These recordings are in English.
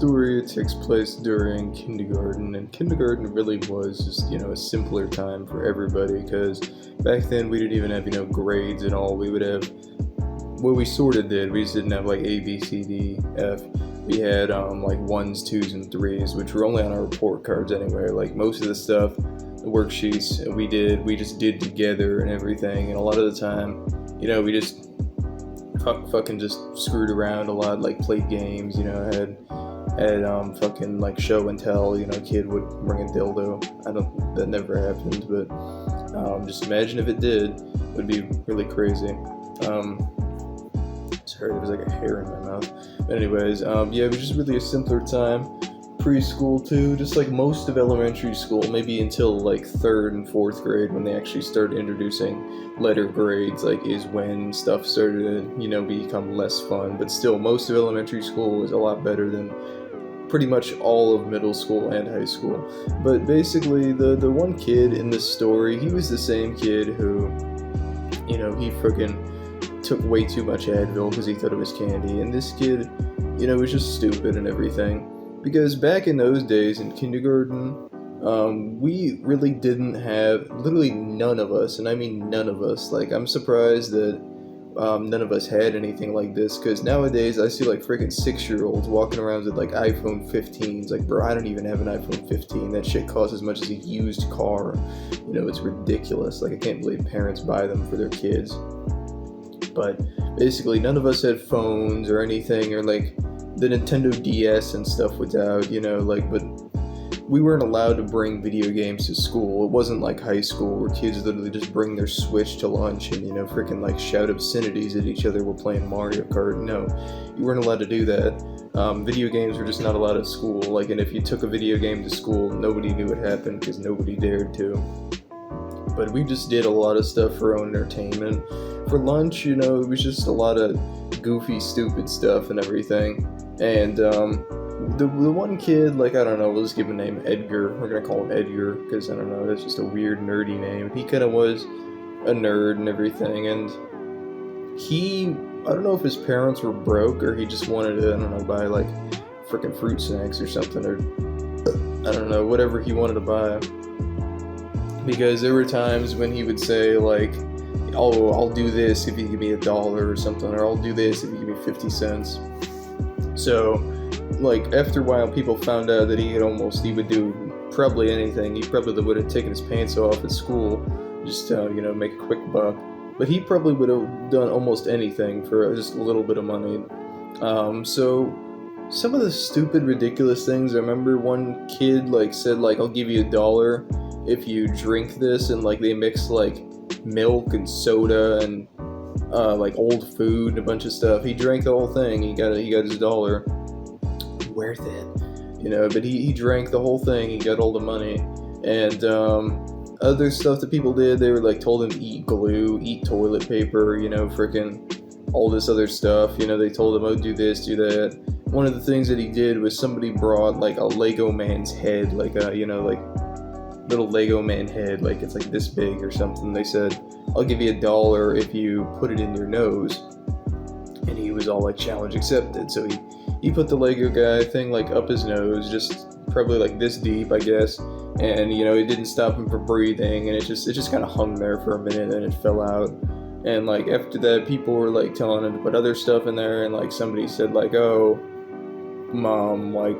story takes place during kindergarten, and kindergarten really was just, a simpler time for everybody, because back then we didn't even have, grades and all. We would have, what we sort of did, we just didn't have like A, B, C, D, F. We had like ones, twos, and threes, which were only on our report cards anyway. Like most of the stuff, the worksheets we just did together and everything, and a lot of the time, we just fucking just screwed around a lot, like played games, had fucking like show and tell, kid would bring a dildo. That never happened, but just imagine if it did. It would be really crazy. Sorry, there was like a hair in my mouth. But anyways, it was just really a simpler time. Preschool too, just like most of elementary school, maybe until like 3rd and 4th grade, when they actually started introducing letter grades, like is when stuff started to, become less fun. But still, most of elementary school was a lot better than pretty much all of middle school and high school. But basically, the one kid in this story, he was the same kid who, he freaking took way too much Advil because he thought it was candy. And this kid, was just stupid and everything. Because back in those days in kindergarten, we really didn't have, literally none of us, and I mean none of us, like I'm surprised that none of us had anything like this, because nowadays I see like freaking 6-year-olds walking around with like iPhone 15s, like bro, I don't even have an iPhone 15, that shit costs as much as a used car, it's ridiculous, like I can't believe parents buy them for their kids. But basically none of us had phones or anything, or like the Nintendo DS and stuff was out, but we weren't allowed to bring video games to school. It wasn't like high school where kids literally just bring their Switch to lunch and, freaking like shout obscenities at each other while playing Mario Kart. No, you weren't allowed to do that. Video games were just not allowed at school. Like, and if you took a video game to school, nobody knew what happened because nobody dared to. But we just did a lot of stuff for our own entertainment. For lunch, it was just a lot of goofy, stupid stuff and everything. And the one kid, like, I don't know, we'll just give him a name, Edgar. We're gonna call him Edgar because, I don't know, that's just a weird, nerdy name. He kind of was a nerd and everything. And I don't know if his parents were broke or he just wanted to, I don't know, buy, like, freaking fruit snacks or something. Or, I don't know, whatever he wanted to buy. Because there were times when he would say, like, oh, I'll do this if you give me $1 or something, or I'll do this if you give me 50 cents. So, like, after a while, people found out that he would do probably anything. He probably would have taken his pants off at school just to, make a quick buck. But he probably would have done almost anything for just a little bit of money. So, some of the stupid, ridiculous things, I remember one kid, like, said, like, I'll give you $1 if you drink this, and, like, they mixed, like, milk and soda and like old food and a bunch of stuff. He drank the whole thing. He got his $1. Worth it, but he drank the whole thing. He got all the money. And other stuff that people did, they were like told him to eat glue, eat toilet paper, freaking all this other stuff. They told him, oh, do this, do that. One of the things that he did was somebody brought like a Lego man's head, like a like little Lego man head, like it's like this big or something. They said, I'll give you $1 if you put it in your nose. And he was all like, challenge accepted. So he put the Lego guy thing like up his nose, just probably like this deep, I guess. And it didn't stop him from breathing, and it just kind of hung there for a minute, and it fell out. And like after that, people were like telling him to put other stuff in there, and like somebody said like, oh, Mom, like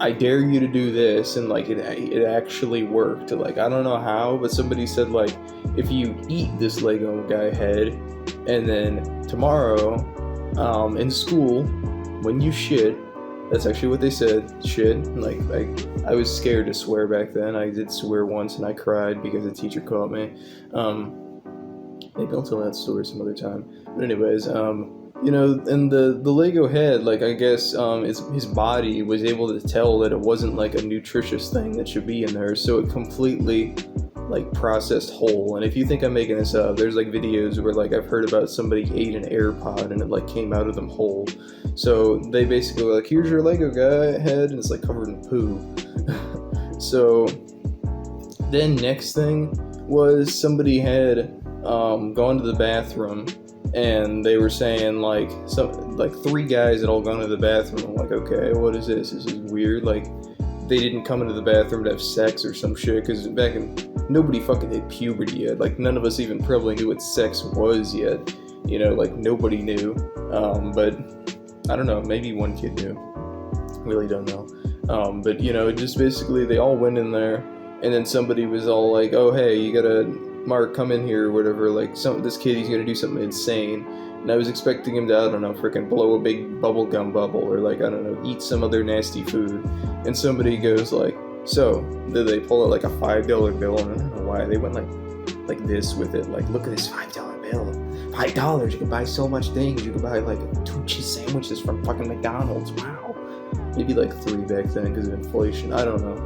I dare you to do this, and like it actually worked. Like, I don't know how, but somebody said like, if you eat this Lego guy head, and then tomorrow, in school, when you shit, that's actually what they said, shit. Like, I was scared to swear back then. I did swear once, and I cried because the teacher caught me. Maybe I'll tell that story some other time. But anyways, and the Lego head, like, I guess, his body was able to tell that it wasn't, like, a nutritious thing that should be in there, so it completely, like, processed whole. And if you think I'm making this up, there's, like, videos where, like, I've heard about somebody ate an AirPod and it, like, came out of them whole. So they basically were like, here's your Lego guy head, and it's, like, covered in poo. So then next thing was somebody had gone to the bathroom and they were saying like three guys had all gone to the bathroom. I'm like, okay, what is this? This is weird. Like, they didn't come into the bathroom to have sex or some shit, because back in, nobody fucking hit puberty yet. Like, none of us even probably knew what sex was yet. You know, like, nobody knew. But I don't know, maybe one kid knew. Really don't know. But, you know, just basically they all went in there, and then somebody was all like, oh, hey, you gotta, Mark, come in here or whatever. Like, this kid, he's gonna do something insane. And I was expecting him to, I don't know, freaking blow a big bubblegum bubble, or like, I don't know, eat some other nasty food. And somebody goes like, so, did they pull out like a $5 bill? And I don't know why, they went like this with it. Like, look at this $5 bill. $5, you can buy so much things. You can buy like 2 cheese sandwiches from fucking McDonald's. Wow. Maybe like 3 back then because of inflation. I don't know.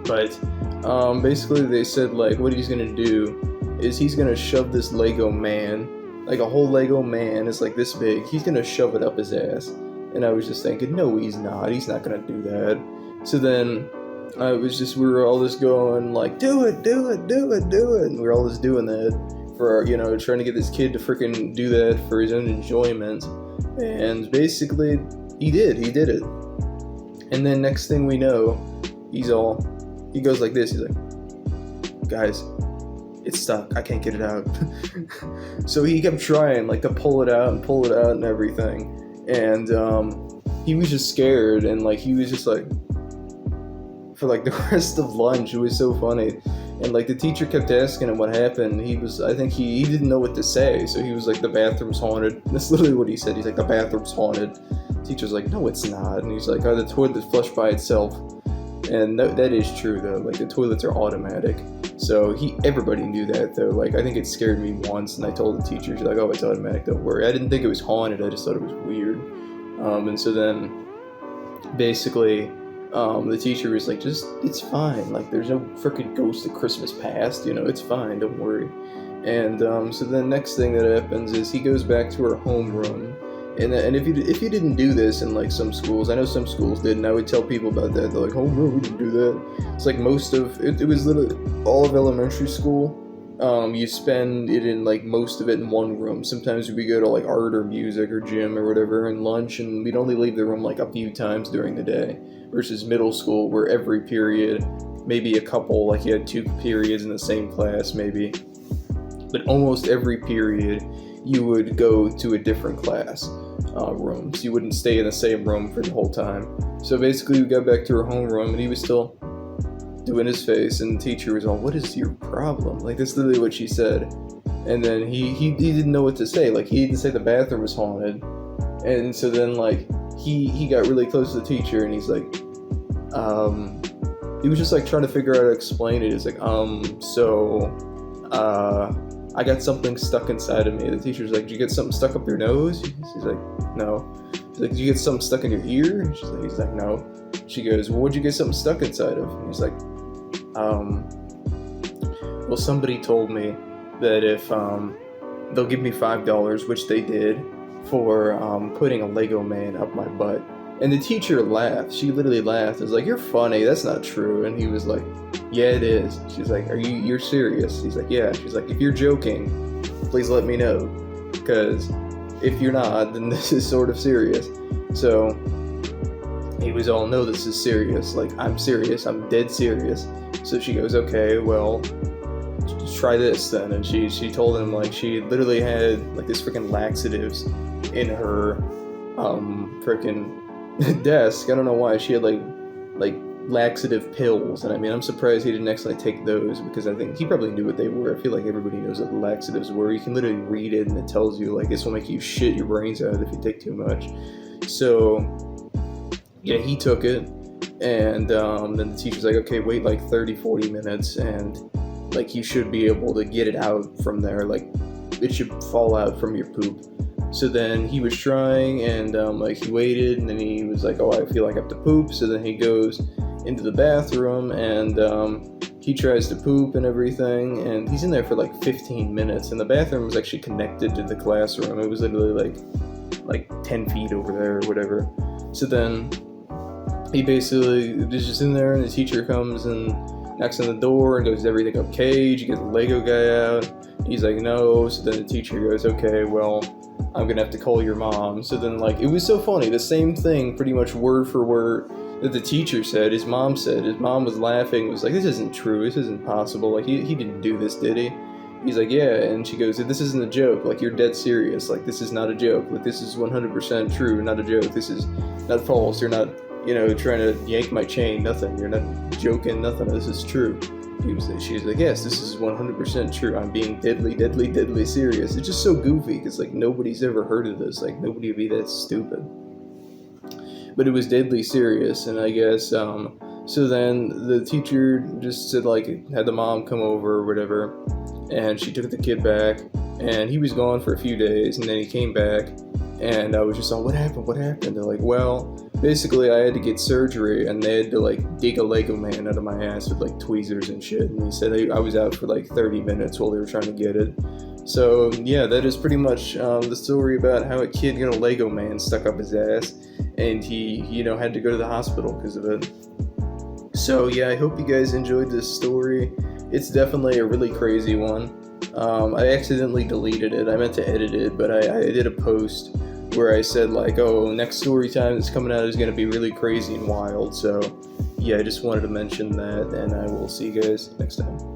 But basically they said like what he's gonna do is he's gonna shove this Lego man, like a whole Lego man is like this big. He's gonna shove it up his ass. And I was just thinking, no, he's not. He's not gonna do that. So then we were all just going like, do it. And we were all just doing that for, you know, trying to get this kid to freaking do that for his own enjoyment. And basically, he did it. And then next thing we know, he goes like this, he's like, guys, it's stuck, I can't get it out. So he kept trying, like, to pull it out and everything. And he was just scared, and like, he was just like, for like the rest of lunch, it was so funny. And like the teacher kept asking him what happened. I think he didn't know what to say. So he was like, the bathroom's haunted. That's literally what he said. He's like, the bathroom's haunted. The teacher's like, no, it's not. And he's like, oh, the toilet flushed by itself. And that is true though. Like, the toilets are automatic. So everybody knew that though. Like, I think it scared me once, and I told the teacher, she's like, oh, it's automatic, don't worry. I didn't think it was haunted. I just thought it was weird. And so then basically, the teacher was like, it's fine, like, there's no freaking ghost of Christmas past, you know, it's fine, don't worry. And so the next thing that happens is he goes back to her homeroom, and if you didn't do this in like some schools, I know some schools did, and I would tell people about that, they're like, homeroom, we didn't do that. It's like most of it was literally all of elementary school. You spend it in like most of it in one room. Sometimes we go to like art or music or gym or whatever and lunch, and we'd only leave the room like a few times during the day, versus middle school where every period, maybe a couple, like you had 2 periods in the same class maybe, but almost every period you would go to a different class room, so you wouldn't stay in the same room for the whole time. So basically we got back to her homeroom, and he was still doing his face, and the teacher was all, what is your problem? Like, that's literally what she said. And then he didn't know what to say. Like, he didn't say the bathroom was haunted. And so then like he got really close to the teacher, and he's like, he was just like trying to figure out how to explain it. He's like, I got something stuck inside of me. The teacher's like, did you get something stuck up your nose? She's like, no. She's like, did you get something stuck in your ear? He's like, no. She goes, well, what'd you get something stuck inside of? And he's like, well, somebody told me that if they'll give me $5, which they did, for putting a Lego man up my butt. And the teacher laughed. She literally laughed. It was like, you're funny, that's not true. And he was like, yeah, it is. She's like, you're serious? He's like, yeah. She's like, if you're joking, please let me know, because if you're not, then this is sort of serious. So he was all, no, this is serious. Like, I'm serious. I'm dead serious. So she goes, okay, well, try this then. And she told him, like, she literally had like this freaking laxatives in her freaking desk. I don't know why. She had like laxative pills, and I mean, I'm surprised he didn't actually take those, because I think he probably knew what they were. I feel like everybody knows what laxatives were. You can literally read it, and it tells you like, this will make you shit your brains out if you take too much. So yeah, he took it, and then the teacher's like, okay, wait like 30-40 minutes, and like you should be able to get it out from there, like it should fall out from your poop. So then he was trying, and like he waited, and then he was like, oh, I feel like I have to poop. So then he goes into the bathroom, and he tries to poop and everything, and he's in there for like 15 minutes, and the bathroom was actually connected to the classroom. It was literally like 10 feet over there or whatever. So then he basically is just in there, and the teacher comes and knocks on the door and goes, is everything okay? Did you get the Lego guy out? He's like, no. So then the teacher goes, okay, well, I'm gonna have to call your mom. So then, like, it was so funny. The same thing, pretty much word for word, that the teacher said, his mom said. His mom was laughing, was like, this isn't true. This isn't possible. Like, he didn't do this, did he? He's like, yeah. And she goes, this isn't a joke. Like, you're dead serious. Like, this is not a joke. Like, this is 100% true, not a joke. This is not false. You're not, trying to yank my chain. Nothing. You're not joking. Nothing. This is true. She's like, yes, this is 100% true. I'm being deadly serious. It's just so goofy because, like, nobody's ever heard of this. Like, nobody would be that stupid. But it was deadly serious, and I guess, so then the teacher just said, like, had the mom come over or whatever, and she took the kid back, and he was gone for a few days, and then he came back, and I was just like, what happened? They're like, well, basically I had to get surgery, and they had to, like, dig a Lego man out of my ass with, like, tweezers and shit, and he said I was out for, like, 30 minutes while they were trying to get it. So, yeah, that is pretty much the story about how a kid got a Lego man stuck up his ass, and he, had to go to the hospital because of it. So, yeah, I hope you guys enjoyed this story. It's definitely a really crazy one. I accidentally deleted it. I meant to edit it, but I did a post where I said, like, oh, next story time that's coming out is going to be really crazy and wild. So, yeah, I just wanted to mention that, and I will see you guys next time.